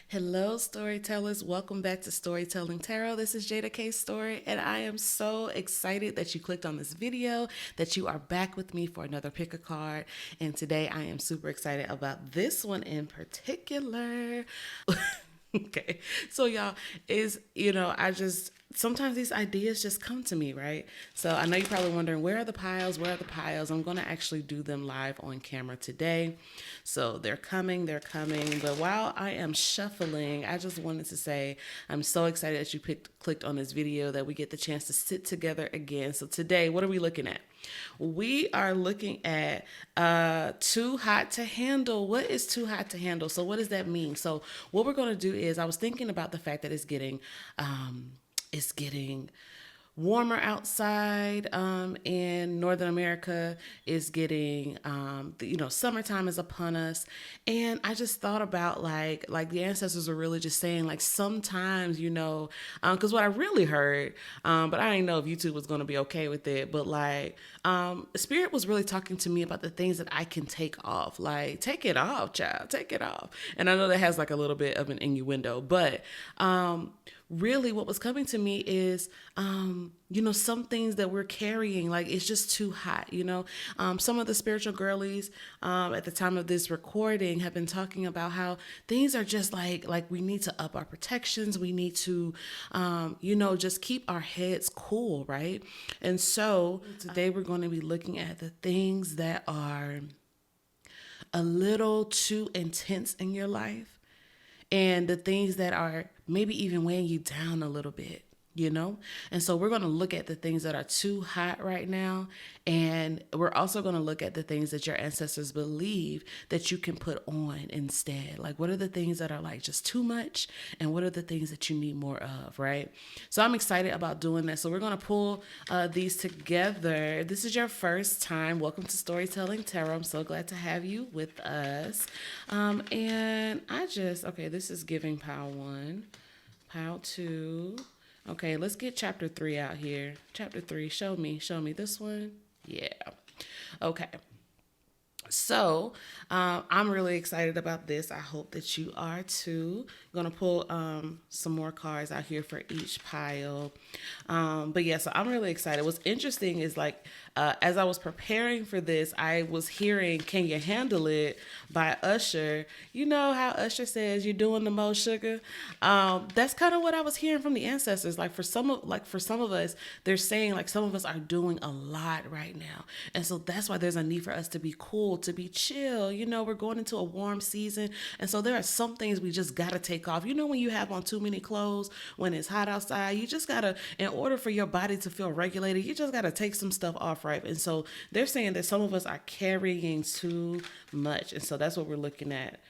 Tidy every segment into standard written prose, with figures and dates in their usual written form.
Hello, storytellers. Welcome back to Storytelling Tarot. This is Jeida K story, and I am so excited that you clicked on this video, that you are back with me for another pick a card. And today I am super excited about this one in particular. Okay. So y'all I just sometimes these ideas just come to me, right? So I know you're probably wondering, where are the piles? Where are the piles? I'm going to actually do them live on camera today. So they're coming, they're coming. But while I am shuffling, I just wanted to say I'm so excited that you clicked on this video, that we get the chance to sit together again. So today, what are we looking at? We are looking at too hot to handle. What is too hot to handle? So what does that mean? So what we're going to do is, I was thinking about the fact that it's getting warmer outside in Northern America. Is getting summertime is upon us, and I just thought about like the ancestors were really just saying, like, sometimes, because what I really heard, but I didn't know if YouTube was going to be okay with it, but like spirit was really talking to me about the things that I can take off. Like, take it off, child, take it off. And I know that has like a little bit of an innuendo, but really what was coming to me is some things that we're carrying, like, it's just too hot. Some of the spiritual girlies at the time of this recording have been talking about how things are just like we need to up our protections. We need to just keep our heads cool, right? And so today we're going to be looking at the things that are a little too intense in your life, and the things that are maybe even weighing you down a little bit. And so we're going to look at the things that are too hot right now. And we're also going to look at the things that your ancestors believe that you can put on instead. Like, what are the things that are like just too much? And what are the things that you need more of, right? So I'm excited about doing that. So we're going to pull these together. This is your first time. Welcome to Storytelling Tarot. I'm so glad to have you with us. Okay, this is giving pile 1, pile 2. Okay, let's get chapter 3 out here. Chapter 3, show me this one. Yeah. Okay. So I'm really excited about this. I hope that you are too. I'm going to pull some more cards out here for each pile. But yeah, so I'm really excited. What's interesting is, like, as I was preparing for this, I was hearing "Can You Handle It" by Usher. You know how Usher says, "You're doing the most, sugar." That's kind of what I was hearing from the ancestors. Like, for some of us, they're saying, like, some of us are doing a lot right now. And so that's why there's a need for us to be cool, to be chill. We're going into a warm season. And so there are some things we just got to take off. When you have on too many clothes, when it's hot outside, you just got to, in order for your body to feel regulated, you just got to take some stuff off, right? And so they're saying that some of us are carrying too much. And so that's what we're looking at.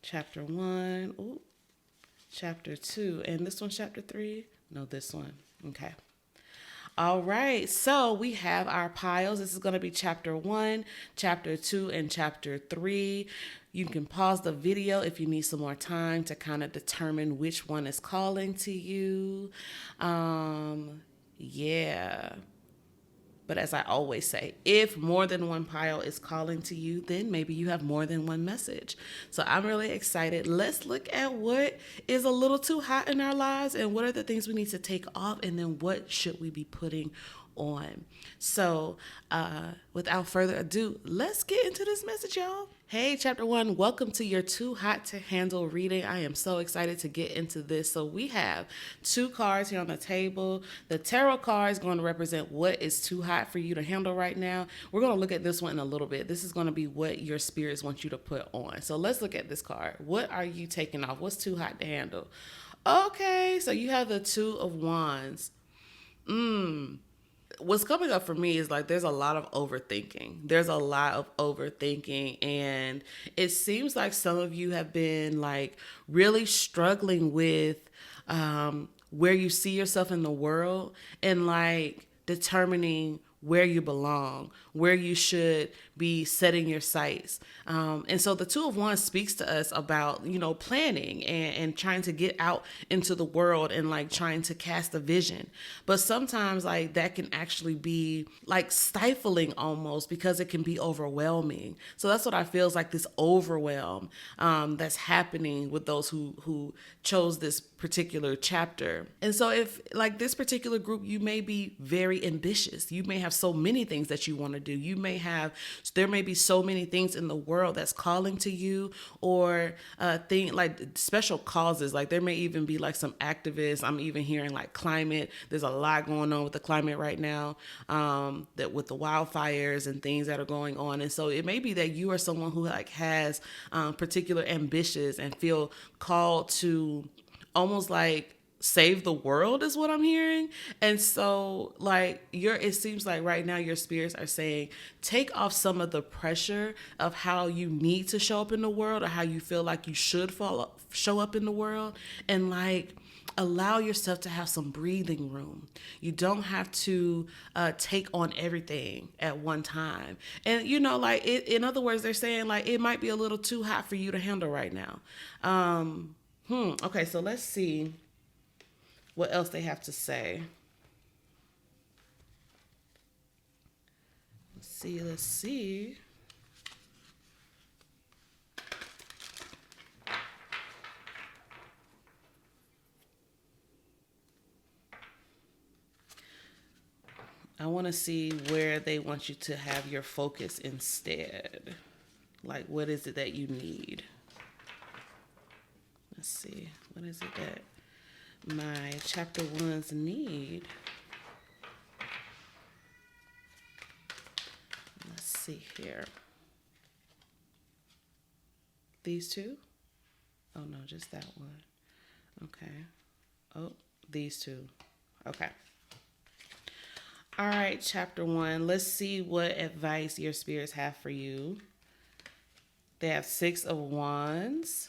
Chapter 1, chapter 2, and this one, chapter 3. No, this one. Okay. All right, so we have our piles. This is going to be chapter 1, chapter 2, and chapter 3. You can pause the video if you need some more time to kind of determine which one is calling to you. Yeah. But as I always say, if more than one pile is calling to you, then maybe you have more than one message. So I'm really excited. Let's look at what is a little too hot in our lives, and what are the things we need to take off, and then what should we be putting on. So without further ado, let's get into this message, y'all. Hey, chapter 1, welcome to your Too Hot to Handle reading. I am so excited to get into this. So we have 2 cards here on the table. The tarot card is going to represent what is too hot for you to handle right now. We're going to look at this one in a little bit. This is going to be what your spirits want you to put on. So let's look at this card. What are you taking off? What's too hot to handle? Okay, so you have the 2 of Wands. What's coming up for me is, like, there's a lot of overthinking. There's a lot of overthinking. And it seems like some of you have been, like, really struggling with where you see yourself in the world, and, like, determining where you belong, where you should be setting your sights. And so the Two of Wands speaks to us about, planning and trying to get out into the world and like trying to cast a vision. But sometimes like that can actually be like stifling almost, because it can be overwhelming. So that's what I feel is like, this overwhelm that's happening with those who chose this particular chapter. And so if like this particular group, you may be very ambitious. You may have so many things that you want to do. There may be so many things in the world that's calling to you, or like special causes. Like there may even be like some activists. I'm even hearing like climate. There's a lot going on with the climate right now, that with the wildfires and things that are going on. And so it may be that you are someone who like has particular ambitions and feel called to almost like save the world, is what I'm hearing. And so like it seems like right now your spirits are saying, take off some of the pressure of how you need to show up in the world, or how you feel like you should show up in the world, and like allow yourself to have some breathing room. You don't have to take on everything at one time. And in other words, they're saying like it might be a little too hot for you to handle right now. Okay, so let's see what else they have to say. Let's see. I want to see where they want you to have your focus instead. Like, what is it that you need? Let's see. What is it that my chapter ones need? Let's see here. These two? Oh, no, just that one. Okay. Oh, these two. Okay. All right, chapter one. Let's see what advice your spirits have for you. They have Six of Wands,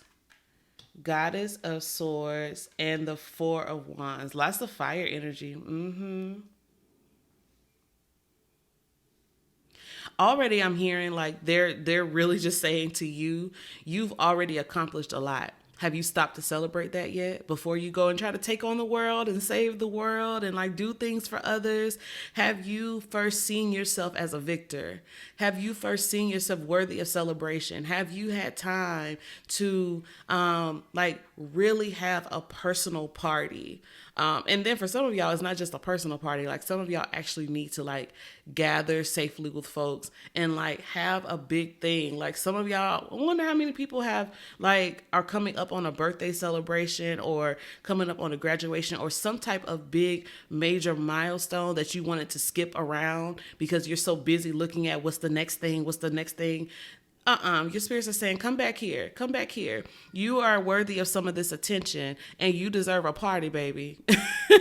Goddess of Swords, and the Four of Wands. Lots of fire energy. Already I'm hearing like they're really just saying to you, you've already accomplished a lot. Have you stopped to celebrate that yet? Before you go and try to take on the world and save the world and like do things for others, have you first seen yourself as a victor? Have you first seen yourself worthy of celebration? Have you had time to like really have a personal party? And then for some of y'all, it's not just a personal party. Like some of y'all actually need to like gather safely with folks and like have a big thing. Like some of y'all, I wonder how many people have like are coming up on a birthday celebration or coming up on a graduation or some type of big major milestone that you wanted to skip around because you're so busy looking at what's the next thing. Your spirits are saying, come back here. Come back here. You are worthy of some of this attention and you deserve a party, baby.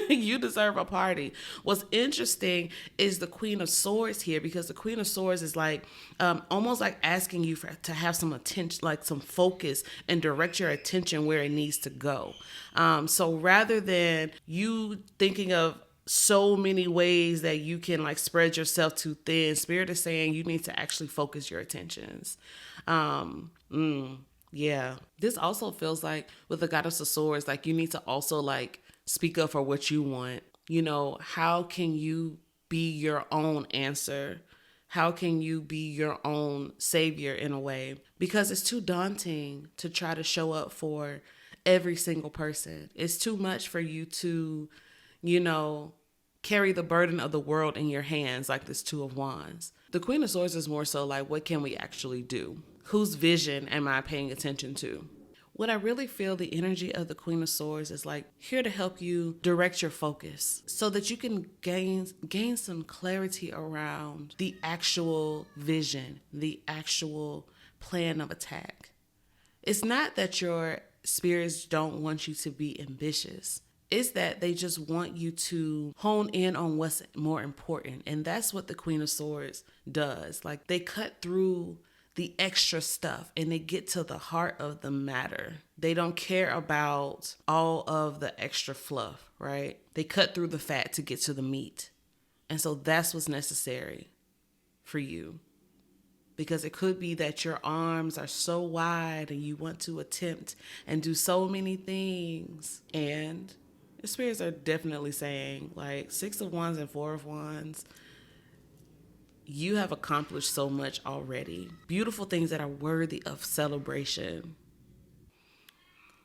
You deserve a party. What's interesting is the Queen of Swords here, because the Queen of Swords is like almost like asking you to have some attention, like some focus, and direct your attention where it needs to go. So rather than you thinking of so many ways that you can like spread yourself too thin, Spirit is saying you need to actually focus your attentions. Yeah. This also feels like with the Goddess of Swords, like you need to also like speak up for what you want. How can you be your own answer? How can you be your own savior in a way? Because it's too daunting to try to show up for every single person. It's too much for you to carry the burden of the world in your hands like this Two of Wands. The Queen of Swords is more so like, what can we actually do? Whose vision am I paying attention to? What I really feel the energy of the Queen of Swords is like here to help you direct your focus so that you can gain some clarity around the actual vision, the actual plan of attack. It's not that your spirits don't want you to be ambitious. It's that they just want you to hone in on what's more important. And that's what the Queen of Swords does. Like they cut through the extra stuff and they get to the heart of the matter. They don't care about all of the extra fluff, right? They cut through the fat to get to the meat. And so that's what's necessary for you. Because it could be that your arms are so wide and you want to attempt and do so many things. And the spirits are definitely saying, like, 6 of Wands and 4 of Wands, you have accomplished so much already. Beautiful things that are worthy of celebration.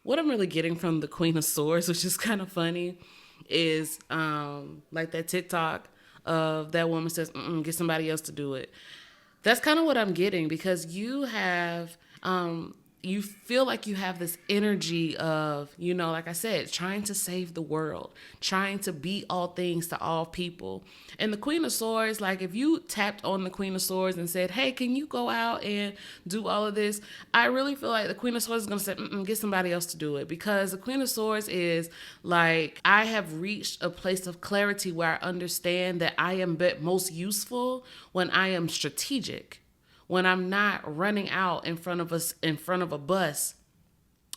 What I'm really getting from the Queen of Swords, which is kind of funny, is like that TikTok of that woman says, get somebody else to do it. That's kind of what I'm getting, because you have, you feel like you have this energy of, like I said, trying to save the world, trying to be all things to all people. And the Queen of Swords, like if you tapped on the Queen of Swords and said, hey, can you go out and do all of this? I really feel like the Queen of Swords is going to say, get somebody else to do it. Because the Queen of Swords is like, I have reached a place of clarity where I understand that I am most useful when I am strategic. When I'm not running out in front of a bus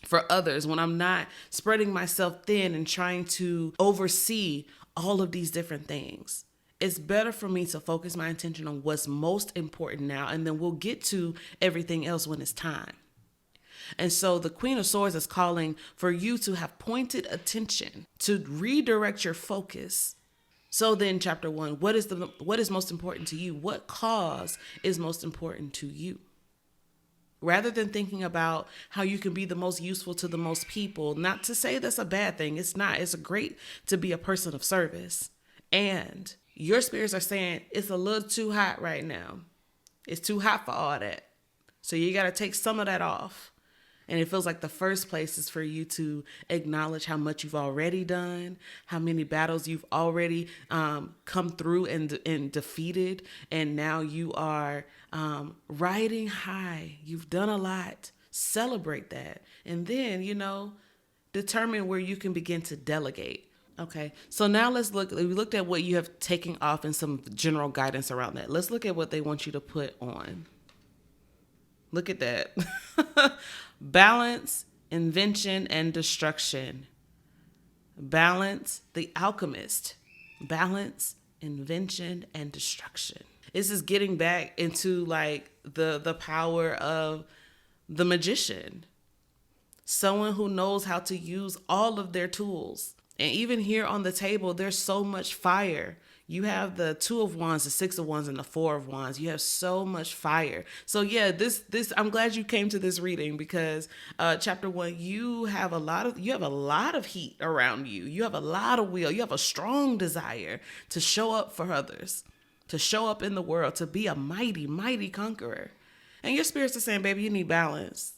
for others, when I'm not spreading myself thin and trying to oversee all of these different things. It's better for me to focus my attention on what's most important now, and then we'll get to everything else when it's time. And so the Queen of Swords is calling for you to have pointed attention, to redirect your focus. So then, chapter 1, what is most important to you? What cause is most important to you? Rather than thinking about how you can be the most useful to the most people, not to say that's a bad thing. It's not. It's great to be a person of service. And your spirits are saying it's a little too hot right now. It's too hot for all that. So you got to take some of that off. And it feels like the first place is for you to acknowledge how much you've already done, how many battles you've already come through and defeated. And now you are riding high. You've done a lot. Celebrate that. And then, determine where you can begin to delegate. Okay, so now let's look. We looked at what you have taken off and some general guidance around that. Let's look at what they want you to put on. Look at that. Balance, invention, and destruction. Balance, the alchemist. Balance, invention, and destruction. This is getting back into like the power of the magician. Someone who knows how to use all of their tools. And even here on the table, there's so much fire. You have the 2 of Wands, the 6 of Wands, and the 4 of Wands. You have so much fire. So yeah, this I'm glad you came to this reading, because chapter 1, you have a lot of heat around you. You have a lot of will. You have a strong desire to show up for others, to show up in the world, to be a mighty, mighty conqueror. And your spirits are saying, baby, you need balance.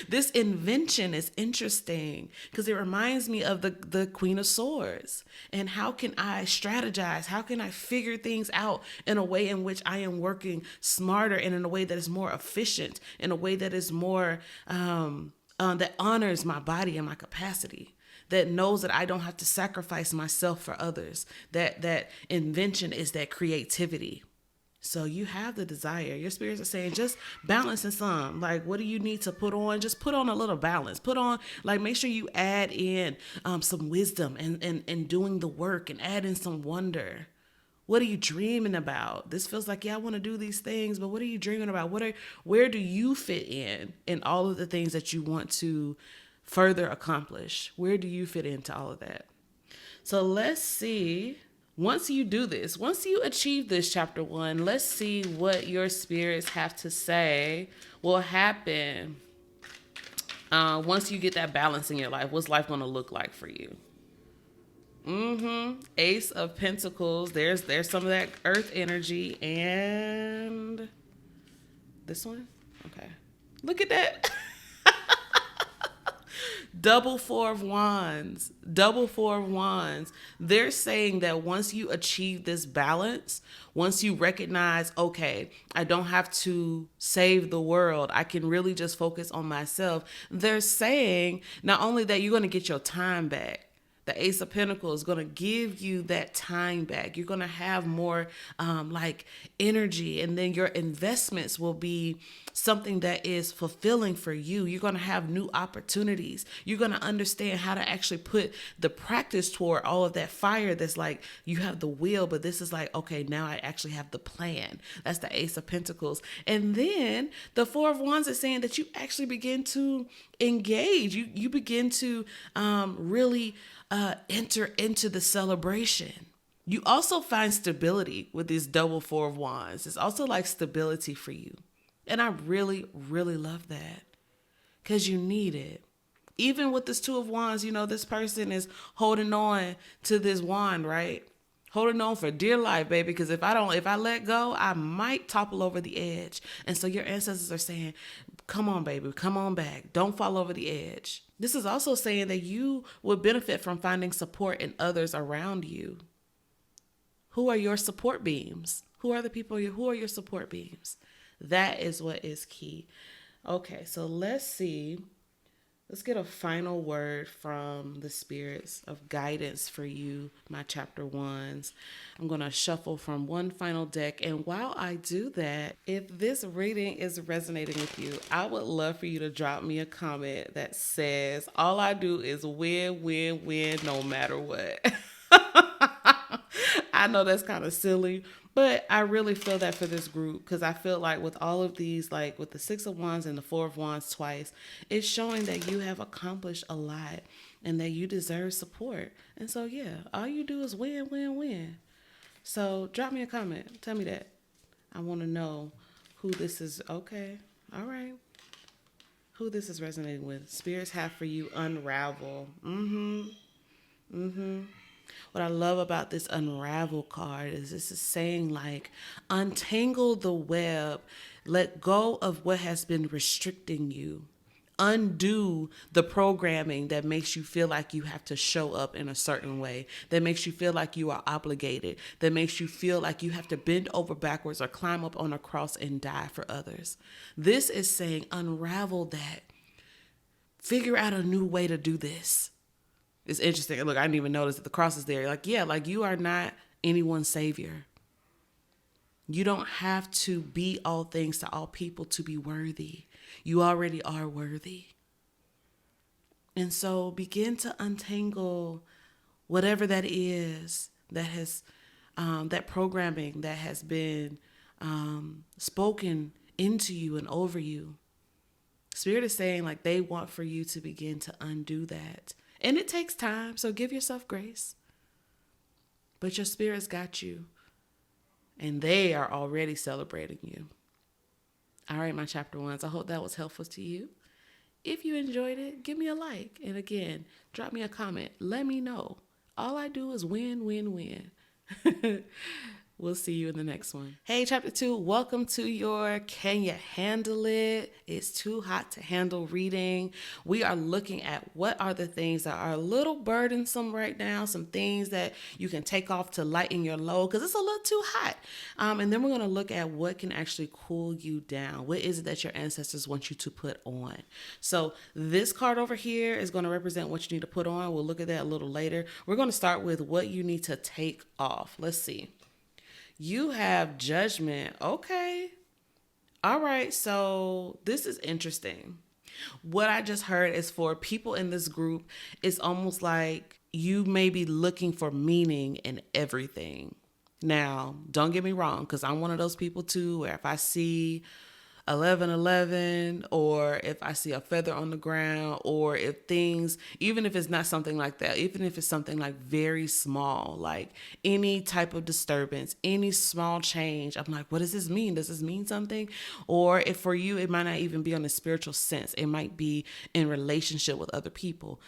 This invention is interesting because it reminds me of the Queen of Swords. And how can I strategize? How can I figure things out in a way in which I am working smarter and in a way that is more efficient, in a way that is more, that honors my body and my capacity, that knows that I don't have to sacrifice myself for others. That invention is that creativity. So you have the desire. Your spirits are saying, just balance in some. Like, what do you need to put on? Just put on a little balance. Put on, like, make sure you add in some wisdom and doing the work, and add in some wonder. What are you dreaming about? This feels like, yeah, I want to do these things, but what are you dreaming about? Where do you fit in all of the things that you want to further accomplish? Where do you fit into all of that? So let's see. Once you do this, once you achieve this chapter 1, let's see what your spirits have to say will happen once you get that balance in your life. What's life going to look like for you? Ace of Pentacles. There's some of that earth energy. And this one? Okay. Look at that. Double 4 of Wands. Double 4 of Wands. They're saying that once you achieve this balance, once you recognize, okay, I don't have to save the world, I can really just focus on myself. They're saying not only that you're going to get your time back, The Ace of Pentacles is going to give you that time back. You're going to have more like energy, and then your investments will be something that is fulfilling for you. You're going to have new opportunities. You're going to understand how to actually put the practice toward all of that fire. That's like you have the will, but this is like, okay, now I actually have the plan. That's the Ace of Pentacles. And then the Four of Wands is saying that you actually begin to engage. You begin to really enter into the celebration. You also find stability with this double Four of Wands. It's also like stability for you. And I really, really love that because you need it. Even with this Two of Wands, you know, this person is holding on to this wand, right? Holding on for dear life, baby, because if I let go, I might topple over the edge. And so your ancestors are saying, come on, baby, come on back. Don't fall over the edge. This is also saying that you would benefit from finding support in others around you. Who are your support beams? Who are your support beams? That is what is key. Okay, so let's see. Let's get a final word from the spirits of guidance for you, my chapter ones. I'm going to shuffle from one final deck. And while I do that, if this reading is resonating with you, I would love for you to drop me a comment that says, all I do is win, win, win, no matter what. I know that's kind of silly, but I really feel that for this group, because I feel like with all of these, like with the Six of Wands and the Four of Wands twice, it's showing that you have accomplished a lot and that you deserve support. And so, yeah, all you do is win, win, win. So drop me a comment. Tell me that. I want to know who this is. Okay. All right. Who this is resonating with. Spirits have for you unravel. What I love about this unravel card is this is saying like untangle the web, let go of what has been restricting you, undo the programming that makes you feel like you have to show up in a certain way, that makes you feel like you are obligated, that makes you feel like you have to bend over backwards or climb up on a cross and die for others. This is saying unravel that. Figure out a new way to do this. It's interesting. Look, I didn't even notice that the cross is there. Like, yeah, like you are not anyone's savior. You don't have to be all things to all people to be worthy. You already are worthy. And so begin to untangle whatever that is that has, that programming that has been spoken into you and over you. Spirit is saying like they want for you to begin to undo that. And it takes time, so give yourself grace. But your spirit's got you. And they are already celebrating you. All right, my chapter ones. I hope that was helpful to you. If you enjoyed it, give me a like. And again, drop me a comment. Let me know. All I do is win, win, win. We'll see you in the next one. Hey, chapter 2, welcome to your Can You Handle It? It's Too Hot to Handle reading. We are looking at what are the things that are a little burdensome right now, some things that you can take off to lighten your load because it's a little too hot. And then we're going to look at what can actually cool you down. What is it that your ancestors want you to put on? So this card over here is going to represent what you need to put on. We'll look at that a little later. We're going to start with what you need to take off. Let's see. You have judgment. Okay. All right. So this is interesting. What I just heard is for people in this group, it's almost like you may be looking for meaning in everything. Now, don't get me wrong, because I'm one of those people too, where if I see 1111 or if I see a feather on the ground or if things, even if it's not something like that, even if it's something like very small, like any type of disturbance, any small change, I'm like, what does this mean? Does this mean something? Or if for you, it might not even be on a spiritual sense. It might be in relationship with other people.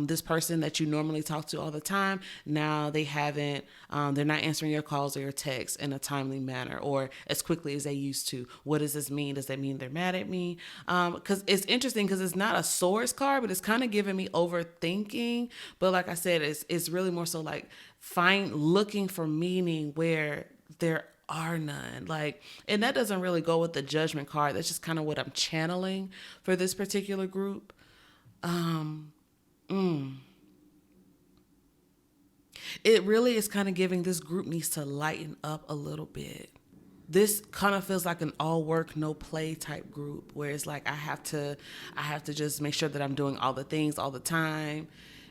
This person that you normally talk to all the time, now they haven't, they're not answering your calls or your texts in a timely manner or as quickly as they used to. What does this mean? Does that mean they're mad at me? Because it's interesting because it's not a swords card, but it's kind of giving me overthinking. But like I said, it's really more so like looking for meaning where there are none. Like, and that doesn't really go with the judgment card. That's just kind of what I'm channeling for this particular group. it really is kind of giving this group needs to lighten up a little bit. This kind of feels like an all work no play type group, where it's like I have to just make sure that I'm doing all the things all the time.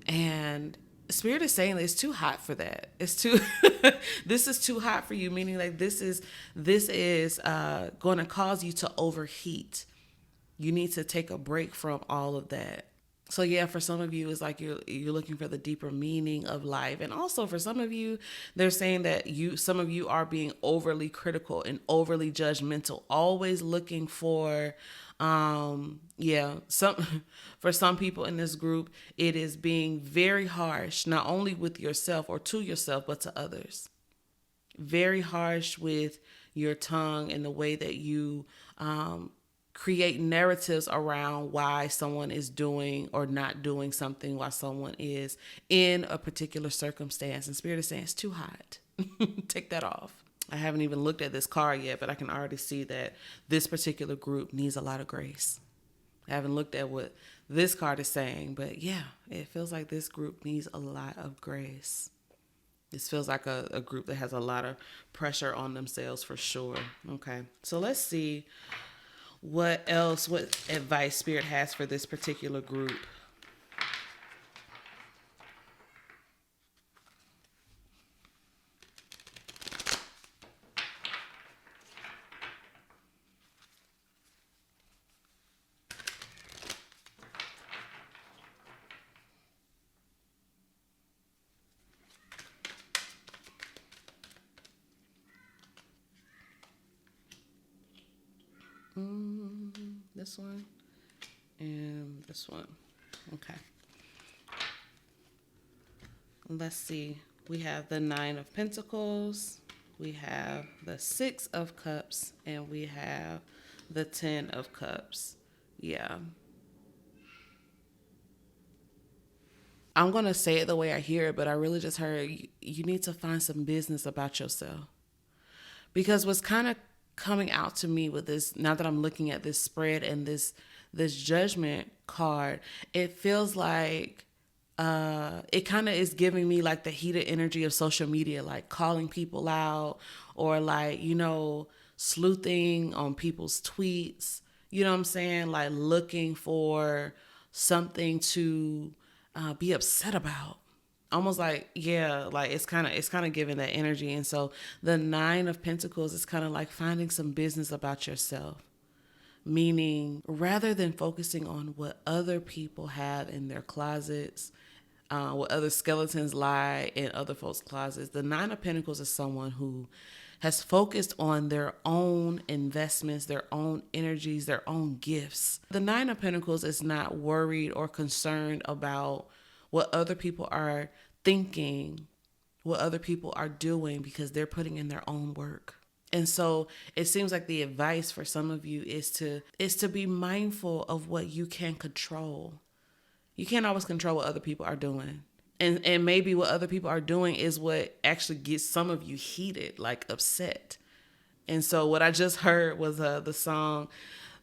And Spirit is saying that it's too hot for that. It's too this is too hot for you, meaning like this is going to cause you to overheat. You need to take a break from all of that. So yeah, for some of you, it's like you're looking for the deeper meaning of life, and also for some of you, they're saying that some of you are being overly critical and overly judgmental, always looking for, some for some people in this group, it is being very harsh, not only with yourself or to yourself, but to others. Very harsh with your tongue and the way that you create narratives around why someone is doing or not doing something, while someone is in a particular circumstance. And Spirit is saying it's too hot. Take that off. I haven't even looked at this card yet, but I can already see that this particular group needs a lot of grace. I haven't looked at what this card is saying, but yeah, it feels like this group needs a lot of grace. This feels like a group that has a lot of pressure on themselves for sure. Okay, so let's see what advice Spirit has for this particular group. This one and this one. Okay. Let's see. We have the 9 of Pentacles, we have the 6 of Cups, and we have the 10 of Cups. Yeah. I'm going to say it the way I hear it, but I really just heard you need to find some business about yourself. Because what's kind of coming out to me with this, now that I'm looking at this spread and this judgment card, it feels like it kind of is giving me like the heated energy of social media, like calling people out or like, sleuthing on people's tweets. You know what I'm saying? Like looking for something to be upset about. Almost like, yeah, like it's kind of giving that energy. And so the 9 of Pentacles is kind of like finding some business about yourself. Meaning, rather than focusing on what other people have in their closets, what other skeletons lie in other folks' closets, the 9 of Pentacles is someone who has focused on their own investments, their own energies, their own gifts. The 9 of Pentacles is not worried or concerned about what other people are thinking, what other people are doing, because they're putting in their own work. And so it seems like the advice for some of you is to be mindful of what you can control. You can't always control what other people are doing. And maybe what other people are doing is what actually gets some of you heated, like upset. And so what I just heard was this song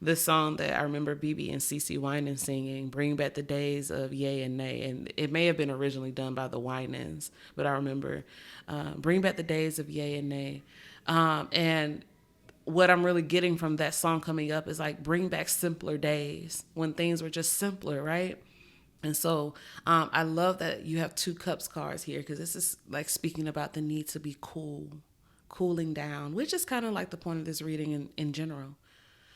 that I remember BB and CeCe Winans singing, Bring Back the Days of Yay and Nay. And it may have been originally done by the Winans, but I remember Bring Back the Days of Yay and Nay. And what I'm really getting from that song coming up is like, bring back simpler days when things were just simpler, right? And so I love that you have 2 cups cards here, because this is like speaking about the need to be cooling down, which is kind of like the point of this reading in general.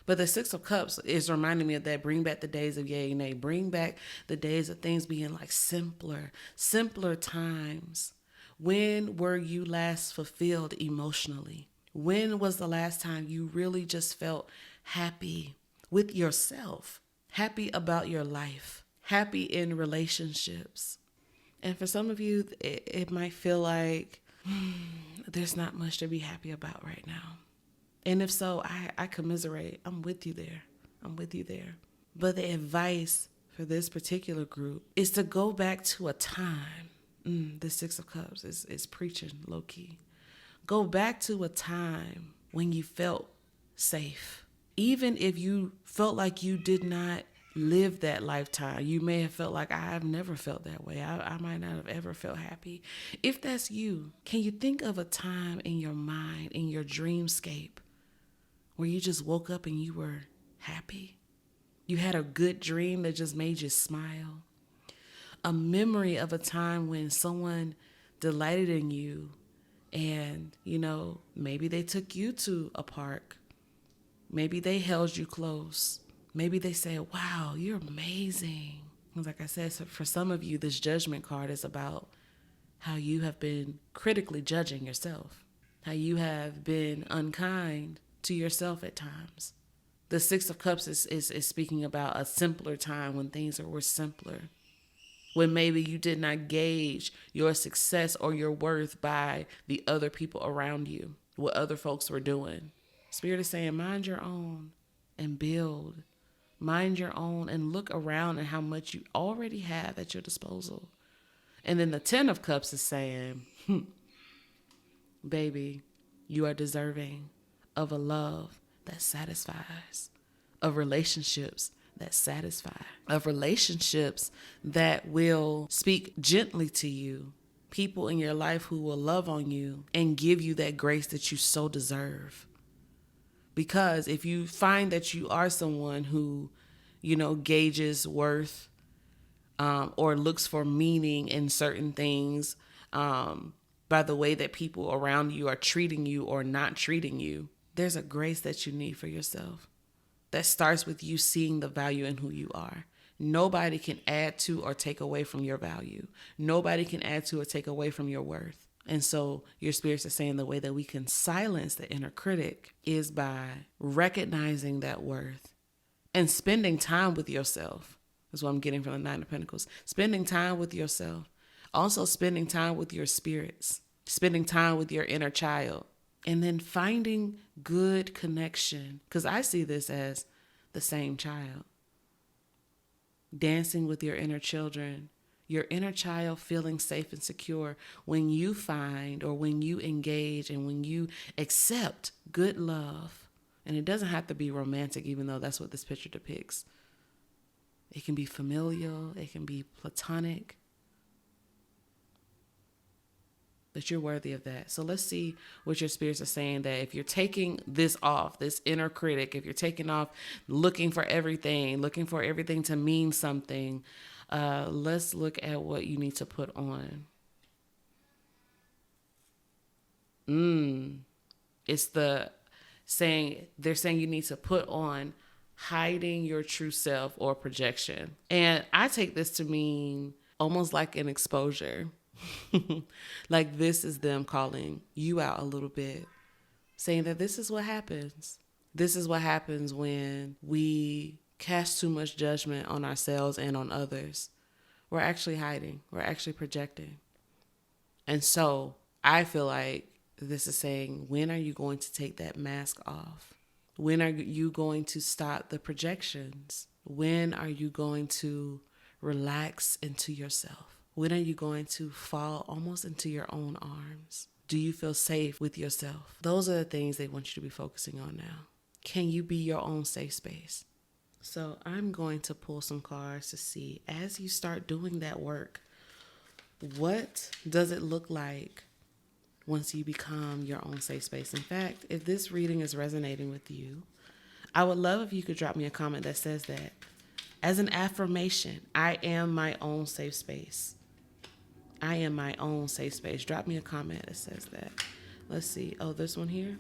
But the 6 of Cups is reminding me of that. Bring back the days of yay and nay. Bring back the days of things being like simpler times. When were you last fulfilled emotionally? When was the last time you really just felt happy with yourself, happy about your life, happy in relationships? And for some of you, it might feel like there's not much to be happy about right now. And if so, I commiserate. I'm with you there. But the advice for this particular group is to go back to a time. The 6 of Cups is preaching low key. Go back to a time when you felt safe. Even if you felt like you did not lived that lifetime. You may have felt like, I've never felt that way. I might not have ever felt happy. If that's you, can you think of a time in your mind, in your dreamscape, where you just woke up and you were happy? You had a good dream that just made you smile. A memory of a time when someone delighted in you and, maybe they took you to a park. Maybe they held you close. Maybe they said, wow, you're amazing. Like I said, so for some of you, this judgment card is about how you have been critically judging yourself, how you have been unkind to yourself at times. The Six of Cups is speaking about a simpler time when things were simpler, when maybe you did not gauge your success or your worth by the other people around you, what other folks were doing. Spirit is saying, mind your own and build. Mind your own and look around at how much you already have at your disposal. And then the Ten of Cups is saying, baby, you are deserving of a love that satisfies, of relationships that satisfy, of relationships that will speak gently to you, people in your life who will love on you and give you that grace that you so deserve. Because if you find that you are someone who, gauges worth or looks for meaning in certain things by the way that people around you are treating you or not treating you, there's a grace that you need for yourself that starts with you seeing the value in who you are. Nobody can add to or take away from your value. Nobody can add to or take away from your worth. And so your spirits are saying the way that we can silence the inner critic is by recognizing that worth and spending time with yourself. That's what I'm getting from the Nine of Pentacles. Spending time with yourself. Also spending time with your spirits. Spending time with your inner child. And then finding good connection. Because I see this as the same child. Dancing with your inner children. Your inner child feeling safe and secure when you find or when you engage and when you accept good love. And it doesn't have to be romantic, even though that's what this picture depicts. It can be familial. It can be platonic. But you're worthy of that. So let's see what your spirits are saying, that if you're taking this off, this inner critic, if you're taking off looking for everything to mean something, let's look at what you need to put on. It's they're saying you need to put on hiding your true self or projection. And I take this to mean almost like an exposure. Like this is them calling you out a little bit, saying that this is what happens. This is what happens when we cast too much judgment on ourselves and on others. We're actually hiding. We're actually projecting. And so I feel like this is saying, when are you going to take that mask off? When are you going to stop the projections? When are you going to relax into yourself? When are you going to fall almost into your own arms? Do you feel safe with yourself? Those are the things they want you to be focusing on now. Can you be your own safe space? So I'm going to pull some cards to see, as you start doing that work, what does it look like once you become your own safe space? In fact, if this reading is resonating with you, I would love if you could drop me a comment that says that. As an affirmation, I am my own safe space. I am my own safe space. Drop me a comment that says that. Let's see. Oh, this one here.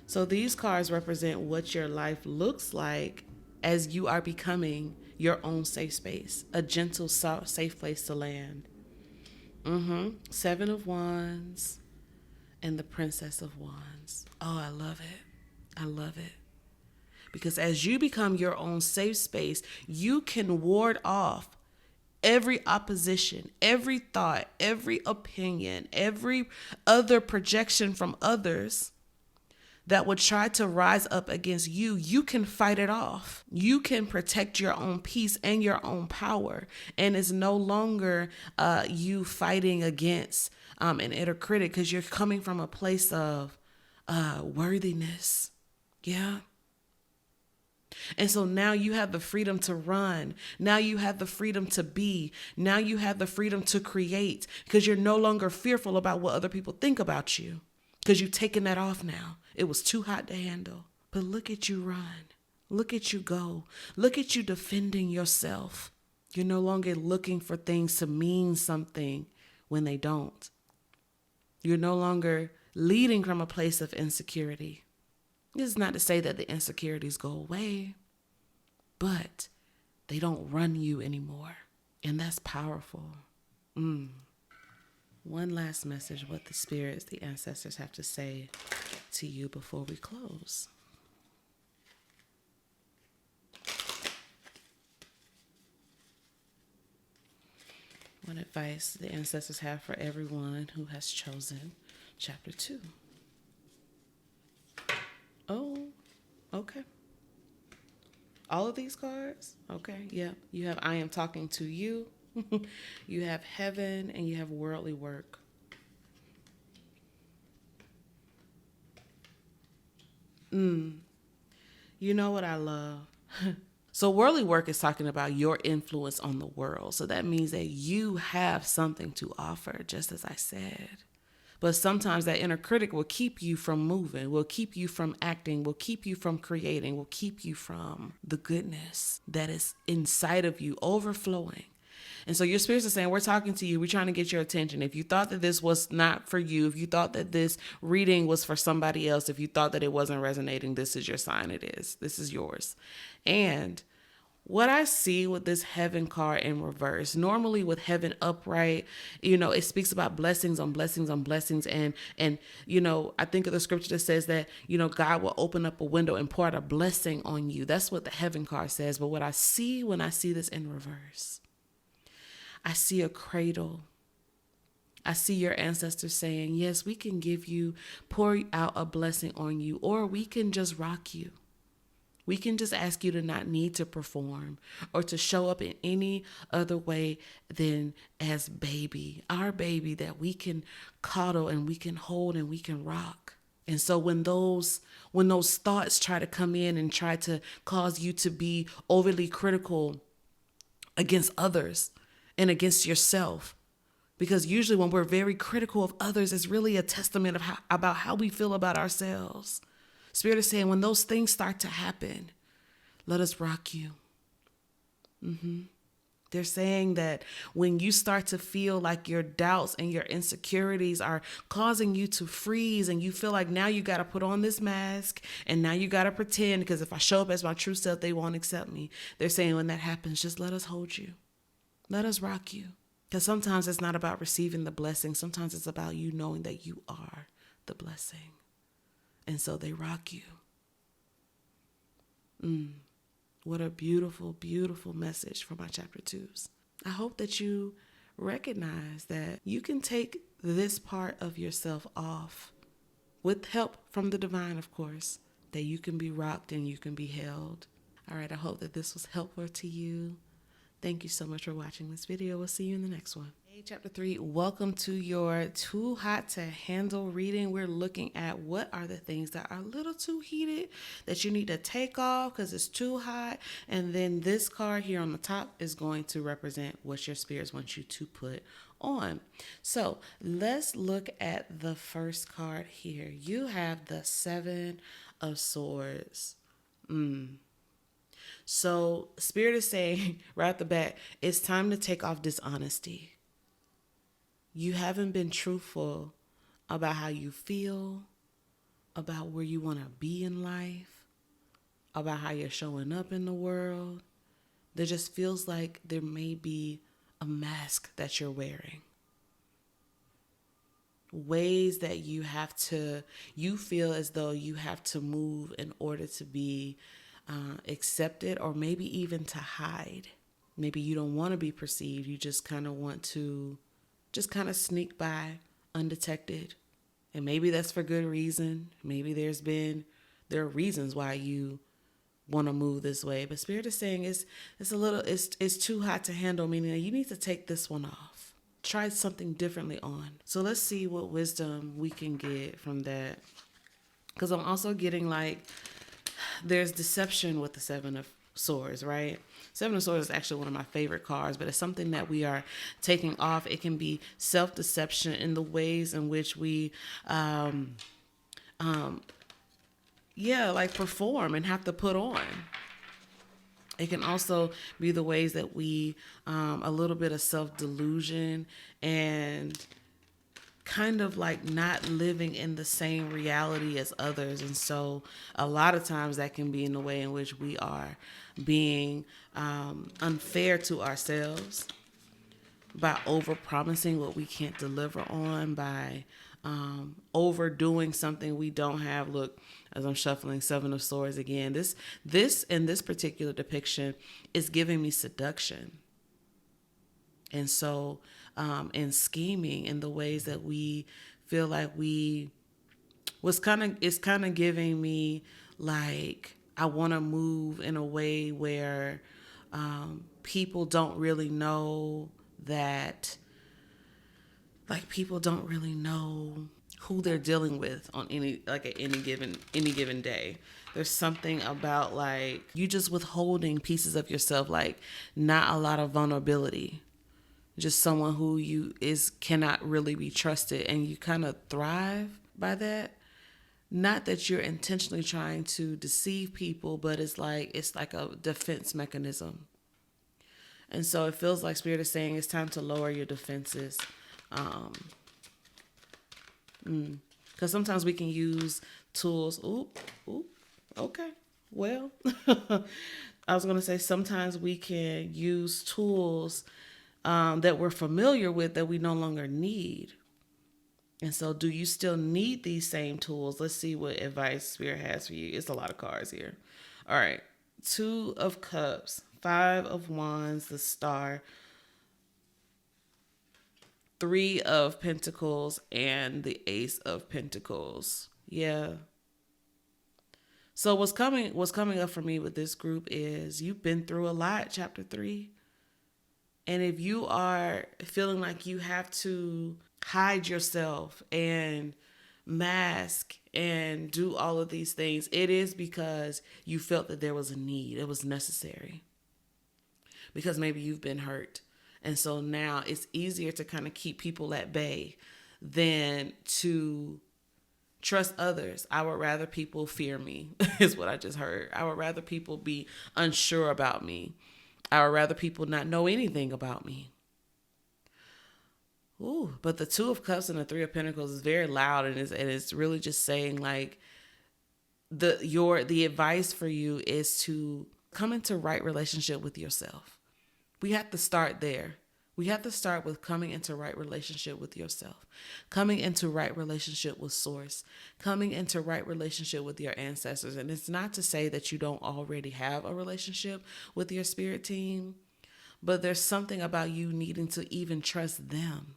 So these cards represent what your life looks like as you are becoming your own safe space, a gentle, safe place to land. Seven of Wands and the Princess of Wands. Oh, I love it. I love it. Because as you become your own safe space, you can ward off every opposition, every thought, every opinion, every other projection from others that would try to rise up against you. You can fight it off. You can protect your own peace and your own power. And it's no longer you fighting against an inner critic, because you're coming from a place of worthiness. Yeah. And so now you have the freedom to run. Now you have the freedom to be. Now you have the freedom to create, because you're no longer fearful about what other people think about you, because you've taken that off now. It was too hot to handle. But look at you run. Look at you go. Look at you defending yourself. You're no longer looking for things to mean something when they don't. You're no longer leading from a place of insecurity. This is not to say that the insecurities go away, but they don't run you anymore. And that's powerful. One last message, what the spirits, the ancestors have to say to you before we close. What advice the ancestors have for everyone who has chosen chapter 2? Oh, okay. All of these cards? Okay, yeah. You have I am talking to you. You have heaven, and you have worldly work. You know what I love? So worldly work is talking about your influence on the world. So that means that you have something to offer, just as I said. But sometimes that inner critic will keep you from moving, will keep you from acting, will keep you from creating, will keep you from the goodness that is inside of you overflowing. And so your spirits are saying, we're talking to you. We're trying to get your attention. If you thought that this was not for you, if you thought that this reading was for somebody else, if you thought that it wasn't resonating, this is your sign. It is. This is yours. And what I see with this heaven card in reverse, normally with heaven upright, it speaks about blessings on blessings on blessings. And I think of the scripture that says that, God will open up a window and pour out a blessing on you. That's what the heaven card says. But what I see when I see this in reverse, I see a cradle. I see your ancestors saying, yes, we can pour out a blessing on you, or we can just rock you. We can just ask you to not need to perform or to show up in any other way than as baby, our baby that we can coddle and we can hold and we can rock. And so when those thoughts try to come in and try to cause you to be overly critical against others and against yourself, because usually when we're very critical of others, it's really a testament of about how we feel about ourselves. Spirit is saying, when those things start to happen, let us rock you. They're saying that when you start to feel like your doubts and your insecurities are causing you to freeze, and you feel like now you got to put on this mask and now you got to pretend, because if I show up as my true self, they won't accept me. They're saying when that happens, just let us hold you. Let us rock you. Because sometimes it's not about receiving the blessing. Sometimes it's about you knowing that you are the blessing. And so they rock you. What a beautiful, beautiful message for my chapter 2s. I hope that you recognize that you can take this part of yourself off, with help from the divine, of course, that you can be rocked and you can be held. All right, I hope that this was helpful to you. Thank you so much for watching this video. We'll see you in the next one. Hey, chapter 3, welcome to your Too Hot to Handle reading. We're looking at what are the things that are a little too heated that you need to take off because it's too hot. And then this card here on the top is going to represent what your spirits want you to put on. So let's look at the first card here. You have the 7 of Swords. So Spirit is saying right at the bat, it's time to take off dishonesty. You haven't been truthful about how you feel, about where you want to be in life, about how you're showing up in the world. There just feels like there may be a mask that you're wearing. Ways that you feel as though you have to move in order to be accepted, or maybe even to hide. Maybe you don't want to be perceived. You just kind of want to sneak by undetected. And maybe that's for good reason. Maybe there are reasons why you want to move this way. But Spirit is saying it's too hot to handle, meaning that you need to take this one off. Try something differently on. So let's see what wisdom we can get from that. Because I'm also getting like there's deception with the Seven of Swords, right? Seven of Swords is actually one of my favorite cards, but it's something that we are taking off. It can be self-deception in the ways in which we, like perform and have to put on. It can also be the ways that we, a little bit of self-delusion and kind of like not living in the same reality as others. And so a lot of times that can be in the way in which we are being unfair to ourselves by over promising what we can't deliver on, by overdoing something we don't have. Look, as I'm shuffling Seven of Swords again, this in this particular depiction is giving me seduction. And so in scheming, in the ways that we feel like it's kind of giving me like I want to move in a way where people don't really know that, like people don't really know who they're dealing with on at any given day. There's something about like you just withholding pieces of yourself, like not a lot of vulnerability. Just someone who cannot really be trusted, and you kind of thrive by that. Not that you're intentionally trying to deceive people, but it's like a defense mechanism. And so it feels like Spirit is saying it's time to lower your defenses. Because sometimes we can use tools. Okay. Well, I was going to say sometimes we can use tools that we're familiar with that we no longer need. And so do you still need these same tools? Let's see what advice Spirit has for you. It's a lot of cards here. All right. 2 of Cups, 5 of Wands, the Star, 3 of Pentacles, and the Ace of Pentacles. Yeah. So what's coming up for me with this group is you've been through a lot, chapter 3. And if you are feeling like you have to hide yourself and mask and do all of these things, it is because you felt that there was a need. It was necessary. Because maybe you've been hurt. And so now it's easier to kind of keep people at bay than to trust others. I would rather people fear me, is what I just heard. I would rather people be unsure about me. I would rather people not know anything about me. Ooh, but the 2 of Cups and the 3 of Pentacles is very loud, and it's really just saying like the advice for you is to come into right relationship with yourself. We have to start there. We have to start with coming into right relationship with yourself, coming into right relationship with Source, coming into right relationship with your ancestors. And it's not to say that you don't already have a relationship with your spirit team, but there's something about you needing to even trust them.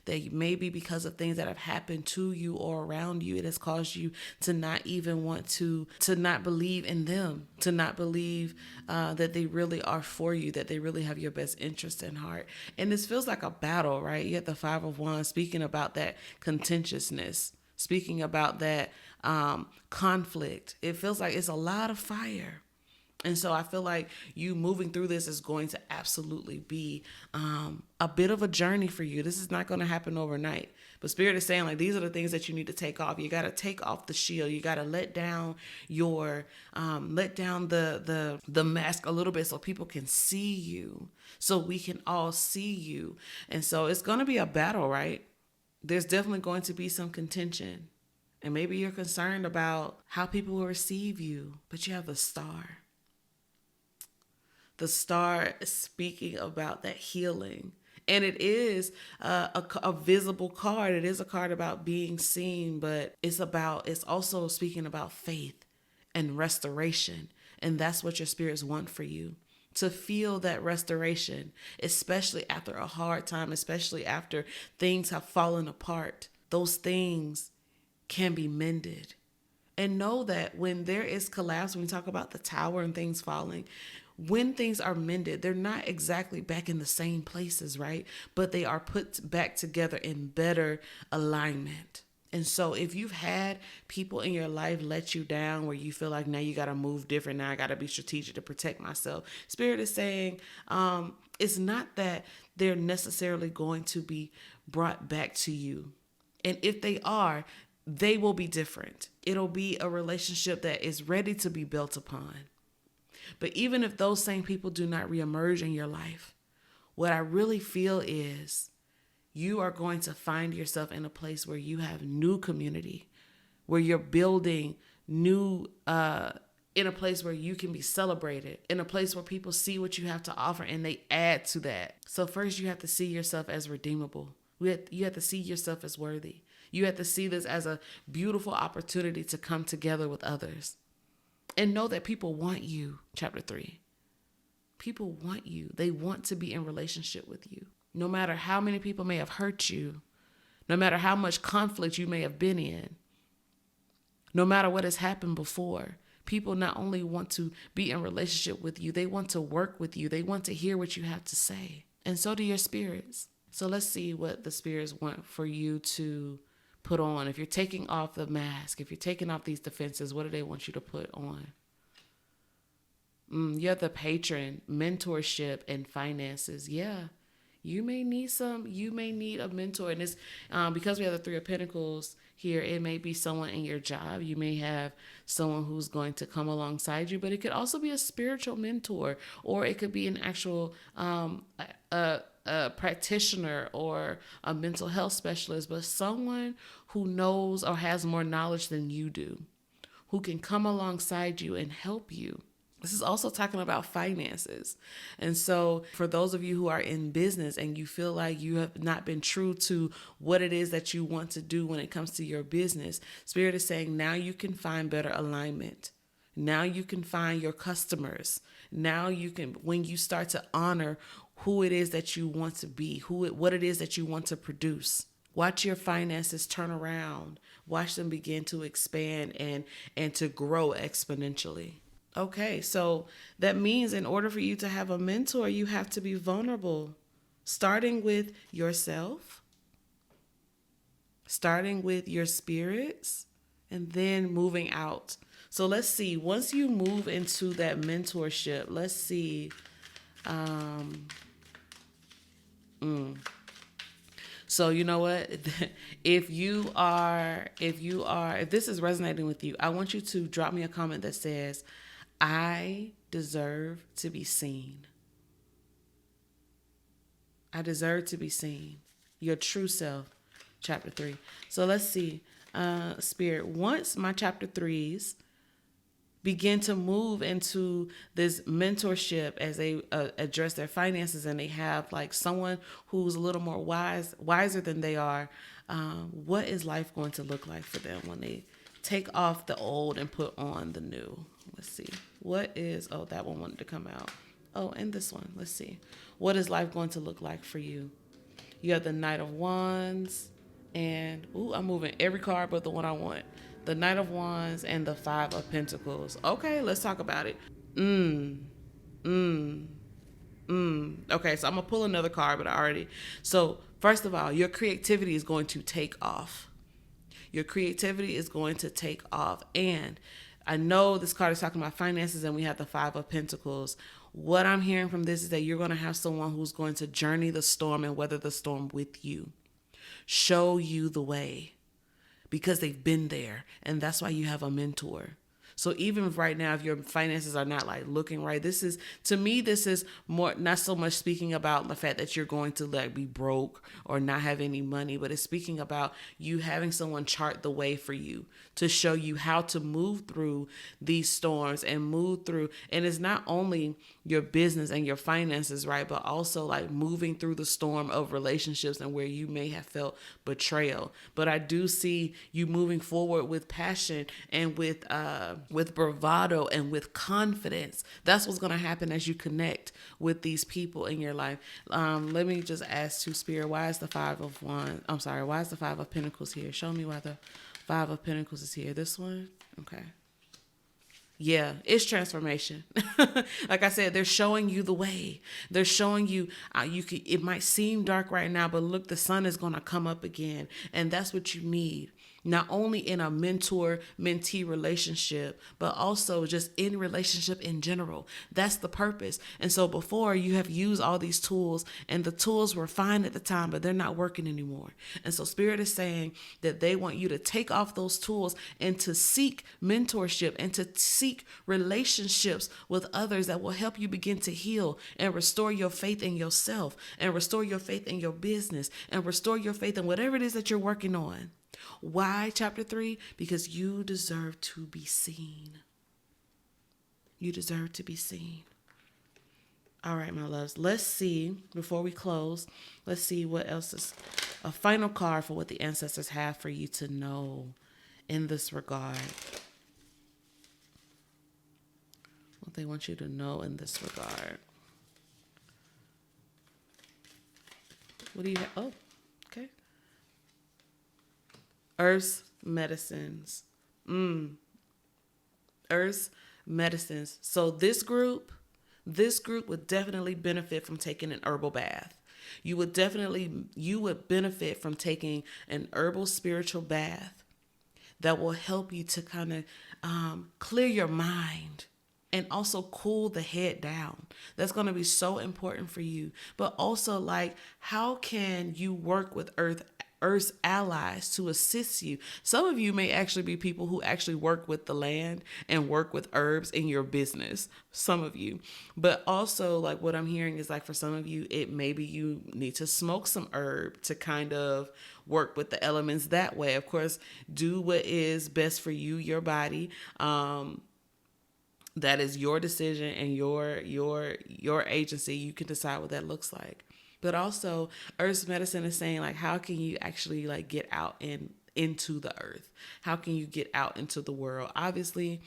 That maybe because of things that have happened to you or around you, it has caused you to not even want to not believe in them, to not believe that they really are for you, that they really have your best interest in heart. And this feels like a battle, right? You have the 5 of Wands speaking about that contentiousness, speaking about that conflict. It feels like it's a lot of fire. And so I feel like you moving through this is going to absolutely be a bit of a journey for you. This is not going to happen overnight. But Spirit is saying like these are the things that you need to take off. You got to take off the shield. You got to let down the mask a little bit so people can see you, so we can all see you. And so it's going to be a battle, right? There's definitely going to be some contention. And maybe you're concerned about how people will receive you, but you have the Star. The Star is speaking about that healing. And it is a visible card. It is a card about being seen, but it's also speaking about faith and restoration. And that's what your spirits want for you. To feel that restoration, especially after a hard time, especially after things have fallen apart. Those things can be mended. And know that when there is collapse, when we talk about the tower and things falling, when things are mended, they're not exactly back in the same places, right? But they are put back together in better alignment. And so if you've had people in your life let you down where you feel like now you got to move different, now I got to be strategic to protect myself, Spirit is saying it's not that they're necessarily going to be brought back to you. And if they are, they will be different. It'll be a relationship that is ready to be built upon. But even if those same people do not reemerge in your life, what I really feel is you are going to find yourself in a place where you have new community, where you're building new, in a place where you can be celebrated, in a place where people see what you have to offer and they add to that. So first you have to see yourself as redeemable. You have to see yourself as worthy. You have to see this as a beautiful opportunity to come together with others. And know that people want you, chapter 3. People want you. They want to be in relationship with you. No matter how many people may have hurt you, no matter how much conflict you may have been in, no matter what has happened before, people not only want to be in relationship with you, they want to work with you. They want to hear what you have to say. And so do your spirits. So let's see what the spirits want for you to put on. If you're taking off the mask, if you're taking off these defenses, what do they want you to put on? You have the patron, mentorship, and finances. Yeah. You may need a mentor. And it's because we have the 3 of Pentacles here, it may be someone in your job. You may have someone who's going to come alongside you, but it could also be a spiritual mentor, or it could be an actual a practitioner or a mental health specialist, but someone who knows or has more knowledge than you do, who can come alongside you and help you. This is also talking about finances. And so for those of you who are in business and you feel like you have not been true to what it is that you want to do when it comes to your business, Spirit is saying now you can find better alignment. Now you can find your customers. Now you can, when you start to honor who it is that you want to be, what it is that you want to produce. Watch your finances turn around. Watch them begin to expand and to grow exponentially. Okay, so that means in order for you to have a mentor, you have to be vulnerable, starting with yourself, starting with your spirits, and then moving out. So let's see, once you move into that mentorship, let's see. So you know what? If this is resonating with you, I want you to drop me a comment that says, I deserve to be seen. I deserve to be seen. Your true self, chapter 3. So let's see. Spirit, once my chapter 3s begin to move into this mentorship as they address their finances and they have like someone who's a little more wiser than they are, what is life going to look like for them when they take off the old and put on the new? Let's see. That one wanted to come out. Oh, and this one. Let's see. What is life going to look like for you? You have the Knight of Wands and, I'm moving every card but the one I want. The Knight of Wands and the 5 of Pentacles. Okay, let's talk about it. Okay, so I'm going to pull another card, So first of all, your creativity is going to take off. Your creativity is going to take off. And I know this card is talking about finances and we have the 5 of Pentacles. What I'm hearing from this is that you're going to have someone who's going to journey the storm and weather the storm with you. Show you the way because they've been there. And that's why you have a mentor. So even right now, if your finances are not like looking right, this is more, not so much speaking about the fact that you're going to like be broke or not have any money, but it's speaking about you having someone chart the way for you to show you how to move through these storms and move through. And it's not only your business and your finances, right? But also like moving through the storm of relationships and where you may have felt betrayal. But I do see you moving forward with passion and with bravado and with confidence. That's what's going to happen as you connect with these people in your life. Let me just ask to Spirit, why is the 5 of Wands? I'm sorry, why is the 5 of Pentacles here? Show me why the 5 of Pentacles is here. This one? Okay. Yeah, it's transformation. Like I said, they're showing you the way. They're showing you, it might seem dark right now, but look, the sun is going to come up again. And that's what you need. not only in a mentor mentee relationship, but also just in relationship in general. That's the purpose. And so before, you have used all these tools, and the tools were fine at the time, but they're not working anymore. And so Spirit is saying that they want you to take off those tools and to seek mentorship and to seek relationships with others that will help you begin to heal and restore your faith in yourself, and restore your faith in your business, and restore your faith in whatever it is that you're working on. Why chapter 3? Because you deserve to be seen. You deserve to be seen. All right, my loves. Let's see, before we close, let's see what else is a final card for what the ancestors have for you to know in this regard. What they want you to know in this regard. What do you have? Oh, okay. Earth's medicines. Earth's medicines. So this group would definitely benefit from taking an herbal bath. You would benefit from taking an herbal spiritual bath that will help you to kind of clear your mind and also cool the head down. That's going to be so important for you. But also, like, how can you work with Earth's allies to assist you? Some of you may actually be people who actually work with the land and work with herbs in your business. Some of you. But also, like, what I'm hearing is, like, for some of you, it maybe you need to smoke some herb to kind of work with the elements that way. Of course, do what is best for you, your body. That is your decision and your agency. You can decide what that looks like. But also, Earth's medicine is saying, like, how can you actually, like, get out into the earth? How can you get out into the world? Obviously,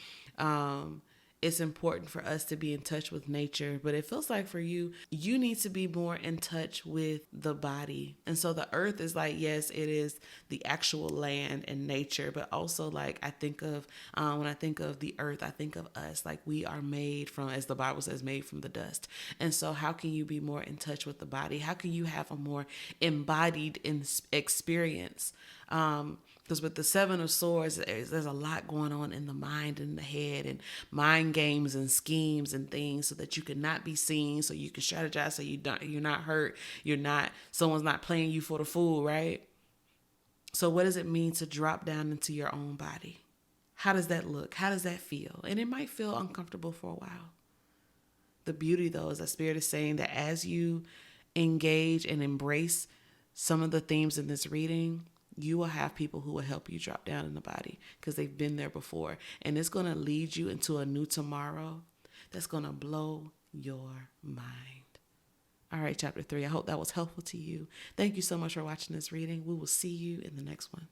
it's important for us to be in touch with nature, but it feels like for you, you need to be more in touch with the body. And so the earth is like, yes, it is the actual land and nature, but also, like, I think of, when I think of the earth, I think of us, like, we are made from, as the Bible says, made from the dust. And so how can you be more in touch with the body? How can you have a more embodied experience? Because with the Seven of Swords, there's a lot going on in the mind and the head, and mind games and schemes and things, so that you can not be seen, so you can strategize, so you're not hurt, someone's not playing you for the fool, right? So what does it mean to drop down into your own body? How does that look? How does that feel? And it might feel uncomfortable for a while. The beauty, though, is that Spirit is saying that as you engage and embrace some of the themes in this reading, you will have people who will help you drop down in the body because they've been there before. And it's going to lead you into a new tomorrow that's going to blow your mind. All right, chapter 3. I hope that was helpful to you. Thank you so much for watching this reading. We will see you in the next one.